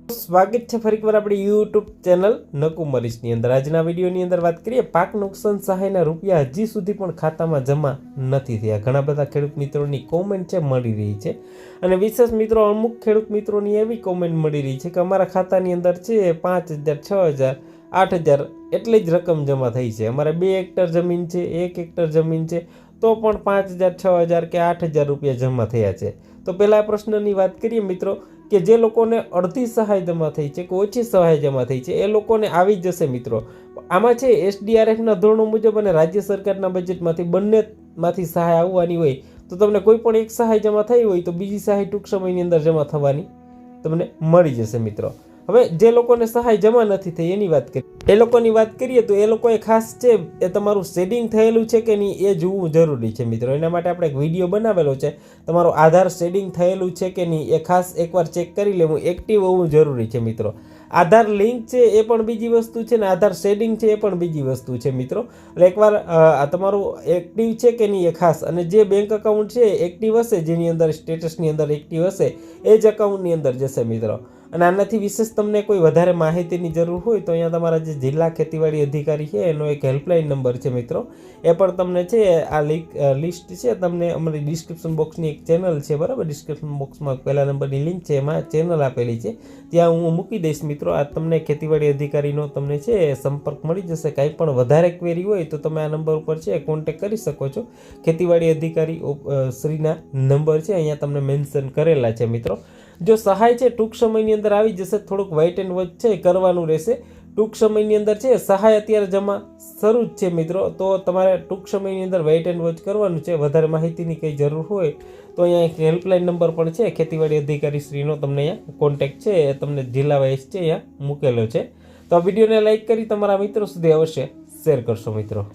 સ્વાગત છે ફરીકવાર આપણી યુટ્યુબ ચેનલ નકુમરીશની અંદર। આજના વિડીયોની અંદર વાત કરીએ પાક નુકસાન સહાયના રૂપિયા હજી સુધી પણ ખાતામાં જમા નથી થયા। ઘણા બધા ખેડૂત મિત્રોની કોમેન્ટ છે મળી રહી છે અને વિશેષ મિત્રો અમુક ખેડૂત મિત્રોની એવી કોમેન્ટ મળી રહી છે કે અમારા ખાતાની અંદર છે 5,000, 6,000, 8,000 એટલી જ રકમ જમા થઈ છે। અમારે 2 હેક્ટર જમીન છે, 1 હેક્ટર જમીન છે, તો પણ 5,000, 6,000 કે 8,000 રૂપિયા જમા થયા છે। તો પહેલા આ પ્રશ્નની વાત કરીએ મિત્રો કે જે લોકોને અડધી સહાય જમા થઈ છે કે ઓછી સહાય જમા થઈ છે એ લોકોને આવી જશે મિત્રો। આમાં છે SDRFના ધોરણો મુજબ અને રાજ્ય સરકારના બજેટમાંથી બંનેમાંથી સહાય આવવાની હોય તો તમને કોઈ પણ એક સહાય જમા થઈ હોય તો બીજી સહાય ટૂંક સમયની અંદર જમા થવાની તમને મળી જશે મિત્રો। હવે જે લોકોને સહાય જમા નથી થઈ એની વાત કરીએ, એ લોકોની વાત કરીએ તો એ લોકોએ ખાસ છે એ તમારું શેડિંગ થયેલું છે કે નહીં એ જોવું જરૂરી છે મિત્રો। એના માટે આપણે એક વિડીયો બનાવેલો છે, તમારો આધાર શેડિંગ થયેલું છે કે નહીં એ ખાસ એકવાર ચેક કરી લેવું, એક્ટિવ હોવું જરૂરી છે મિત્રો। આધાર લિંક છે એ પણ બીજી વસ્તુ છે ને આધાર શેડિંગ છે એ પણ બીજી વસ્તુ છે મિત્રો। એટલે એકવાર તમારું એક્ટિવ છે કે નહીં એ ખાસ, અને જે બેંક એકાઉન્ટ છે એક્ટિવ હશે, જેની અંદર સ્ટેટસની અંદર એક્ટિવ હશે એ જ એકાઉન્ટની અંદર જશે મિત્રો। અને આનાથી વિશેષ તમને કોઈ વધારે માહિતીની જરૂર હોય તો અહીંયા તમારા જે જિલ્લા ખેતીવાડી અધિકારી છે એનો એક હેલ્પલાઇન નંબર છે મિત્રો, એ પણ તમને છે આ લિસ્ટ છે તમને અમારી ડિસ્ક્રિપ્શન બોક્સની એક ચેનલ છે બરાબર, ડિસ્ક્રિપ્શન બોક્સમાં પહેલા નંબરની લિંક છે, એમાં ચેનલ આપેલી છે, ત્યાં હું મૂકી દઈશ મિત્રો। આ તમને ખેતીવાડી અધિકારીનો તમને છે સંપર્ક મળી જશે। કાંઈ પણ વધારે ક્વેરી હોય તો તમે આ નંબર ઉપર છે કોન્ટેક કરી શકો છો। ખેતીવાડી અધિકારી શ્રીના નંબર છે અહીંયા તમને મેન્શન કરેલા છે મિત્રો। જો સહાય છે ટૂંક સમયની અંદર આવી જશે, થોડુંક વેઇટ એન્ડ વોચ છે કરવાનું રહેશે। ટૂંક સમયની અંદર છે સહાય અત્યારે જમા શરૂ જ છે મિત્રો, તો તમારે ટૂંક સમયની અંદર વેઇટ એન્ડ વોચ કરવાનું છે। વધારે માહિતીની કંઈ જરૂર હોય તો અહીંયા એક હેલ્પલાઇન નંબર પણ છે ખેતીવાડી અધિકારી શ્રીનો, તમને અહીંયા કોન્ટેક્ટ છે એ તમને જિલ્લા વાઇઝ છે અહીંયા મૂકેલો છે। તો આ વિડીયોને લાઇક કરી તમારા મિત્રો સુધી અવશ્ય શેર કરશો મિત્રો।